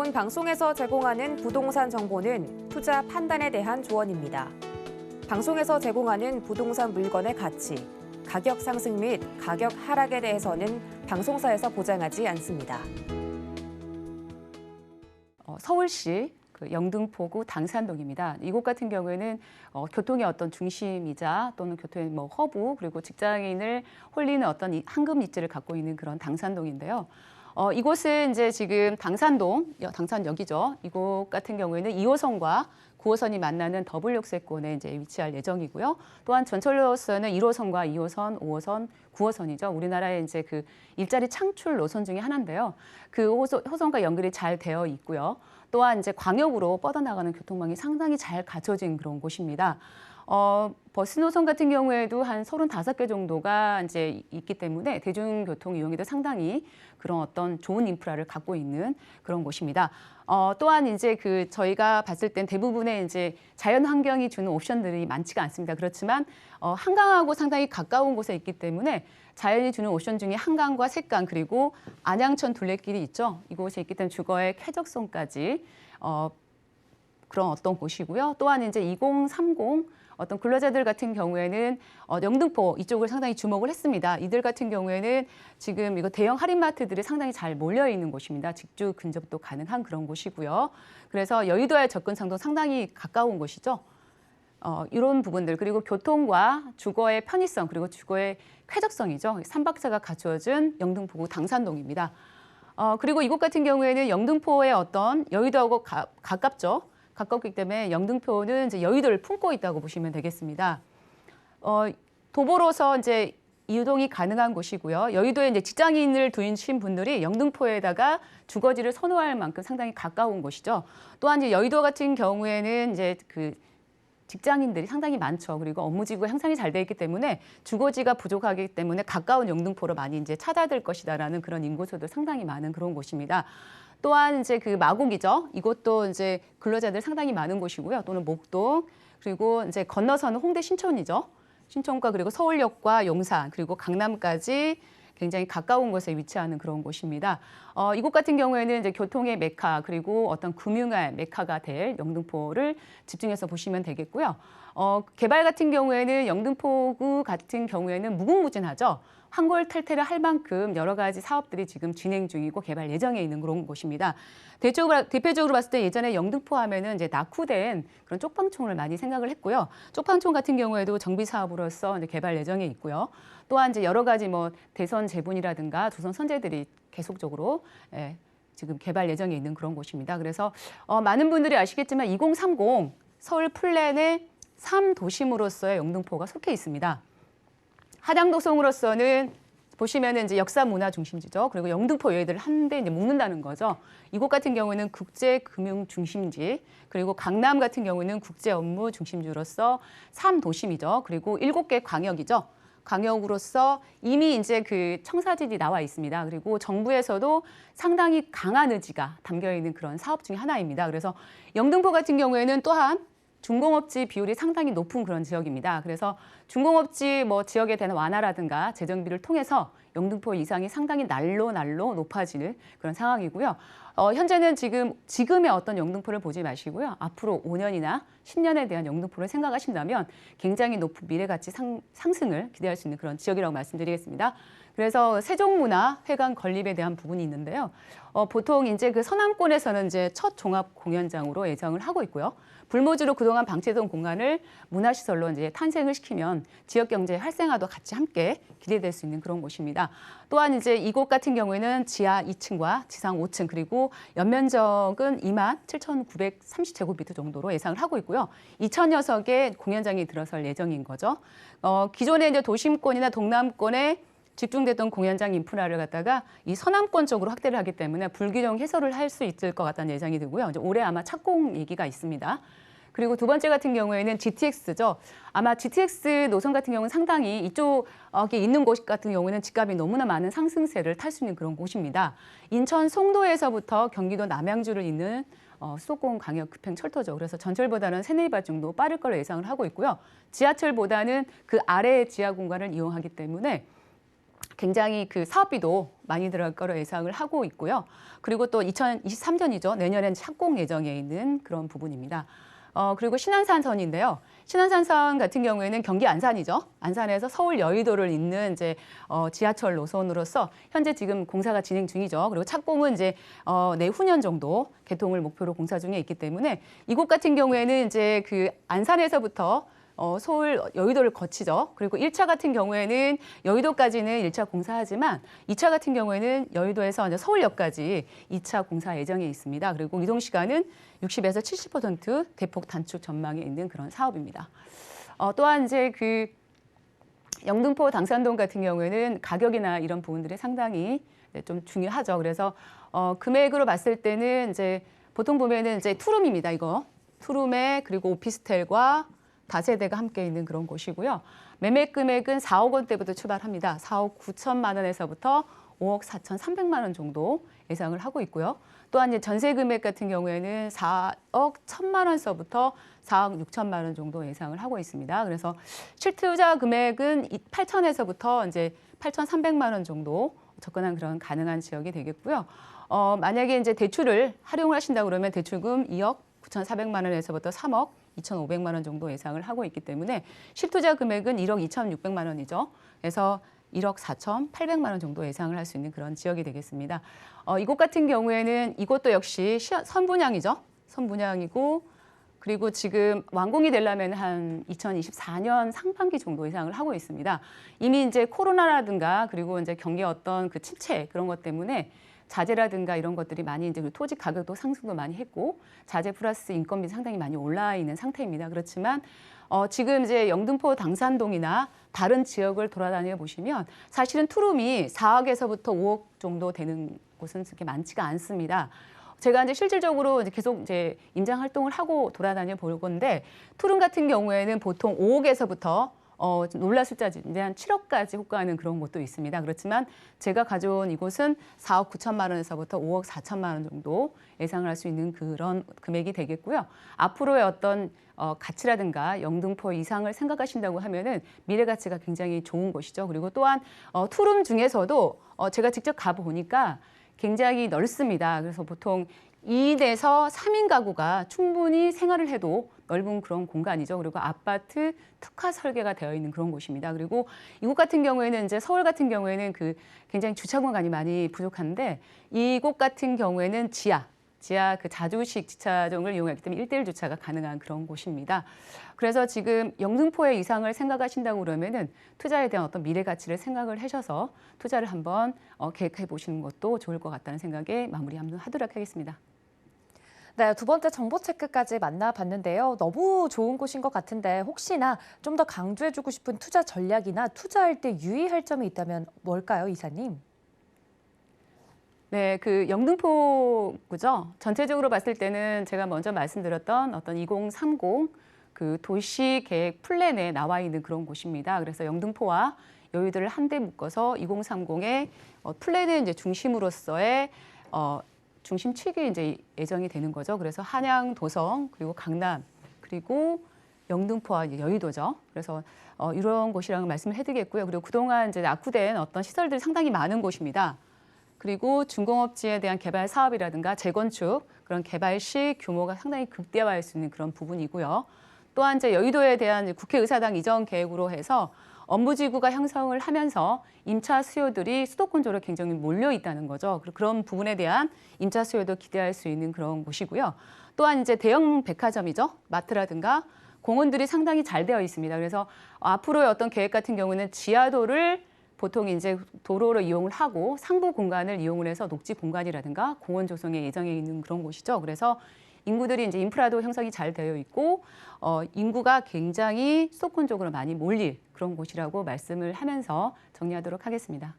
교통은 방송에서 제공하는 부동산 정보는 투자 판단에 대한 조언입니다. 방송에서 제공하는 부동산 물건의 가치, 가격 상승 및 가격 하락에 대해서는 방송사에서 보장하지 않습니다. 서울시 영등포구 당산동입니다. 이곳 같은 경우에는 교통의 어떤 중심이자 또는 교통의 허브 그리고 직장인을 홀리는 어떤 황금 입지를 갖고 있는 그런 당산동인데요. 이곳은 이제 지금 당산역이죠. 이곳 같은 경우에는 2호선과 9호선이 만나는 더블 역세권에 이제 위치할 예정이고요. 또한 전철로서는 1호선과 2호선, 5호선, 9호선이죠. 우리나라의 이제 그 일자리 창출 노선 중에 하나인데요. 그 호선과 연결이 잘 되어 있고요. 또한 이제 광역으로 뻗어나가는 교통망이 상당히 잘 갖춰진 그런 곳입니다. 버스 노선 같은 경우에도 한 35개 정도가 이제 있기 때문에 대중교통 이용에도 상당히 그런 어떤 좋은 인프라를 갖고 있는 그런 곳입니다. 또한 이제 저희가 봤을 땐 대부분의 이제 자연 환경이 주는 옵션들이 많지가 않습니다. 그렇지만 한강하고 상당히 가까운 곳에 있기 때문에 자연이 주는 옵션 중에 한강과 색강 그리고 안양천 둘레길이 있죠. 이곳에 있기 때문에 주거의 쾌적성까지 그런 어떤 곳이고요. 또한 이제 2030 어떤 근로자들 같은 경우에는 영등포 이쪽을 상당히 주목을 했습니다. 이들 같은 경우에는 지금 이거 대형 할인마트들이 상당히 잘 몰려 있는 곳입니다. 직주 근접도 가능한 그런 곳이고요. 그래서 여의도의 접근성도 상당히 가까운 곳이죠. 이런 부분들 그리고 교통과 주거의 편의성 그리고 주거의 쾌적성이죠. 삼박자가 갖추어진 영등포구 당산동입니다. 그리고 이곳 같은 경우에는 영등포의 어떤 여의도하고 가깝죠. 가깝기 때문에 영등포는 이제 여의도를 품고 있다고 보시면 되겠습니다. 도보로서 이제 이동이 가능한 곳이고요. 여의도에 이제 직장인을 두신 분들이 영등포에다가 주거지를 선호할 만큼 상당히 가까운 곳이죠. 또한 이제 여의도 같은 경우에는 이제 직장인들이 상당히 많죠. 그리고 업무지구가 형성이 잘 돼 있기 때문에 주거지가 부족하기 때문에 가까운 영등포로 많이 이제 찾아들 것이다라는 그런 인구수도 상당히 많은 그런 곳입니다. 또한 이제 마곡이죠. 이곳도 이제 근로자들 상당히 많은 곳이고요. 또는 목동 그리고 이제 건너서는 홍대 신촌이죠. 신촌과 그리고 서울역과 용산 그리고 강남까지 굉장히 가까운 곳에 위치하는 그런 곳입니다. 이곳 같은 경우에는 이제 교통의 메카 그리고 어떤 금융의 메카가 될 영등포를 집중해서 보시면 되겠고요. 개발 같은 경우에는 영등포구 같은 경우에는 무궁무진하죠. 황골탈퇴를 할 만큼 여러 가지 사업들이 지금 진행 중이고 개발 예정에 있는 그런 곳입니다. 대표적으로 봤을 때 예전에 영등포 하면은 이제 낙후된 그런 쪽방촌을 많이 생각을 했고요. 쪽방촌 같은 경우에도 정비 사업으로서 이제 개발 예정에 있고요. 또한 이제 여러 가지 대선 제분이라든가 조선 선제들이 계속적으로 지금 개발 예정에 있는 그런 곳입니다. 그래서 많은 분들이 아시겠지만 2030 서울 플랜의 3도심으로서의 영등포가 속해 있습니다. 하당도성으로서는 보시면은 이제 역사 문화 중심지죠. 그리고 영등포 여의도를 한데 이제 묶는다는 거죠. 이곳 같은 경우는 국제 금융 중심지, 그리고 강남 같은 경우는 국제 업무 중심지로서 3도심이죠. 그리고 7개 광역이죠. 광역으로서 이미 이제 청사진이 나와 있습니다. 그리고 정부에서도 상당히 강한 의지가 담겨 있는 그런 사업 중에 하나입니다. 그래서 영등포 같은 경우에는 또한 중공업지 비율이 상당히 높은 그런 지역입니다. 그래서 중공업지 지역에 대한 완화라든가 재정비를 통해서 영등포 이상이 상당히 날로 높아지는 그런 상황이고요. 현재는 지금의 어떤 영등포를 보지 마시고요. 앞으로 5년이나 10년에 대한 영등포를 생각하신다면 굉장히 높은 미래가치 상승을 기대할 수 있는 그런 지역이라고 말씀드리겠습니다. 그래서 세종문화회관 건립에 대한 부분이 있는데요. 보통 이제 서남권에서는 이제 첫 종합 공연장으로 예정을 하고 있고요. 불모지로 그동안 방치했던 공간을 문화시설로 이제 탄생을 시키면 지역 경제 활성화도 같이 함께 기대될 수 있는 그런 곳입니다. 또한 이제 이곳 같은 경우에는 지하 2층과 지상 5층 그리고 연면적은 27,930제곱미터 정도로 예상을 하고 있고요. 2,000여 석의 공연장이 들어설 예정인 거죠. 기존의 이제 도심권이나 동남권에 집중됐던 공연장 인프라를 갖다가 이 서남권 쪽으로 확대를 하기 때문에 불규정 해소를 할 수 있을 것 같다는 예상이 들고요. 이제 올해 아마 착공 얘기가 있습니다. 그리고 두 번째 같은 경우에는 GTX죠. 아마 GTX 노선 같은 경우는 상당히 이쪽에 있는 곳 같은 경우에는 집값이 너무나 많은 상승세를 탈 수 있는 그런 곳입니다. 인천 송도에서부터 경기도 남양주를 잇는 수도권 광역 급행 철도죠. 그래서 전철보다는 3-4발 정도 빠를 걸로 예상을 하고 있고요. 지하철보다는 그 아래의 지하 공간을 이용하기 때문에 굉장히 그 사업비도 많이 들어갈 거로 예상을 하고 있고요. 그리고 또 2023년이죠. 내년엔 착공 예정에 있는 그런 부분입니다. 그리고 신안산선인데요. 신안산선 같은 경우에는 경기 안산이죠. 안산에서 서울 여의도를 잇는 이제 지하철 노선으로서 현재 지금 공사가 진행 중이죠. 그리고 착공은 이제 내후년 정도 개통을 목표로 공사 중에 있기 때문에 이곳 같은 경우에는 이제 그 안산에서부터 서울 여의도를 거치죠. 그리고 1차 같은 경우에는 여의도까지는 1차 공사하지만 2차 같은 경우에는 여의도에서 이제 서울역까지 2차 공사 예정에 있습니다. 그리고 이동 시간은 60에서 70% 대폭 단축 전망에 있는 그런 사업입니다. 또한 이제 그 영등포 당산동 같은 경우에는 가격이나 이런 부분들이 상당히 좀 중요하죠. 그래서 금액으로 봤을 때는 이제 보통 보면은 이제 투룸입니다. 이거 투룸에 그리고 오피스텔과 다세대가 함께 있는 그런 곳이고요. 매매 금액은 4억 원대부터 출발합니다. 4억 9천만 원에서부터 5억 4천3백만 원 정도 예상을 하고 있고요. 또한 이제 전세 금액 같은 경우에는 4억 1천만 원서부터 4억 6천만 원 정도 예상을 하고 있습니다. 그래서 실투자 금액은 8천에서부터 이제 8,300만 원 정도 접근한 그런 가능한 지역이 되겠고요. 만약에 이제 대출을 활용을 하신다 그러면 대출금 2억 9,400만 원에서부터 3억 2,500만 원 정도 예상을 하고 있기 때문에 실투자 금액은 1억 2,600만 원이죠. 그래서 1억 4,800만 원 정도 예상을 할 수 있는 그런 지역이 되겠습니다. 이곳 같은 경우에는 이곳도 역시 선분양이죠. 선분양이고 그리고 지금 완공이 되려면 한 2024년 상반기 정도 예상을 하고 있습니다. 이미 이제 코로나라든가 그리고 이제 경기 어떤 그 침체 그런 것 때문에 자재라든가 이런 것들이 많이 이제 토지 가격도 상승도 많이 했고 자재 플러스 인건비 상당히 많이 올라 있는 상태입니다. 그렇지만 지금 이제 영등포 당산동이나 다른 지역을 돌아다녀 보시면 사실은 투룸이 4억에서부터 5억 정도 되는 곳은 그렇게 많지가 않습니다. 제가 이제 실질적으로 이제 계속 이제 임장 활동을 하고 돌아다녀 볼 건데 투룸 같은 경우에는 보통 5억에서부터 놀랄 숫자인데 한 7억까지 호가하는 그런 곳도 있습니다. 그렇지만 제가 가져온 이곳은 4억 9천만 원에서부터 5억 4천만 원 정도 예상을 할 수 있는 그런 금액이 되겠고요. 앞으로의 어떤 가치라든가 영등포 이상을 생각하신다고 하면은 미래 가치가 굉장히 좋은 곳이죠. 그리고 또한 투룸 중에서도 제가 직접 가보니까 굉장히 넓습니다. 그래서 보통 2인에서 3인 가구가 충분히 생활을 해도 넓은 그런 공간이죠. 그리고 아파트 특화 설계가 되어 있는 그런 곳입니다. 그리고 이곳 같은 경우에는 이제 서울 같은 경우에는 그 굉장히 주차 공간이 많이 부족한데 이곳 같은 경우에는 지하 그 자주식 주차장을 이용하기 때문에 1대1 주차가 가능한 그런 곳입니다. 그래서 지금 영등포의 이상을 생각하신다고 그러면은 투자에 대한 어떤 미래 가치를 생각을 하셔서 투자를 한번 계획해 보시는 것도 좋을 것 같다는 생각에 마무리 한번 하도록 하겠습니다. 네, 두 번째 정보 체크까지 만나봤는데요. 너무 좋은 곳인 것 같은데 혹시나 좀 더 강조해주고 싶은 투자 전략이나 투자할 때 유의할 점이 있다면 뭘까요, 이사님? 네, 그 영등포구죠. 전체적으로 봤을 때는 제가 먼저 말씀드렸던 어떤 2030 그 도시 계획 플랜에 나와 있는 그런 곳입니다. 그래서 영등포와 여의도를 한데 묶어서 2030의 플랜의 이제 중심으로서의 중심축이 이제 예정이 되는 거죠. 그래서 한양, 도성, 그리고 강남, 그리고 영등포와 이제 여의도죠. 그래서 이런 곳이라는 말씀을 해드리겠고요. 그리고 그동안 이제 낙후된 어떤 시설들이 상당히 많은 곳입니다. 그리고 중공업지에 대한 개발 사업이라든가 재건축 그런 개발 시 규모가 상당히 극대화할 수 있는 그런 부분이고요. 또한 이제 여의도에 대한 국회의사당 이전 계획으로 해서 업무지구가 형성을 하면서 임차 수요들이 수도권 쪽으로 굉장히 몰려 있다는 거죠. 그런 부분에 대한 임차 수요도 기대할 수 있는 그런 곳이고요. 또한 이제 대형 백화점이죠. 마트라든가 공원들이 상당히 잘 되어 있습니다. 그래서 앞으로의 어떤 계획 같은 경우는 지하도를 보통 이제 도로로 이용을 하고 상부 공간을 이용을 해서 녹지 공간이라든가 공원 조성에 예정해 있는 그런 곳이죠. 그래서 인구들이 이제 인프라도 형성이 잘 되어 있고 인구가 굉장히 수도권 쪽으로 많이 몰릴 그런 곳이라고 말씀을 하면서 정리하도록 하겠습니다.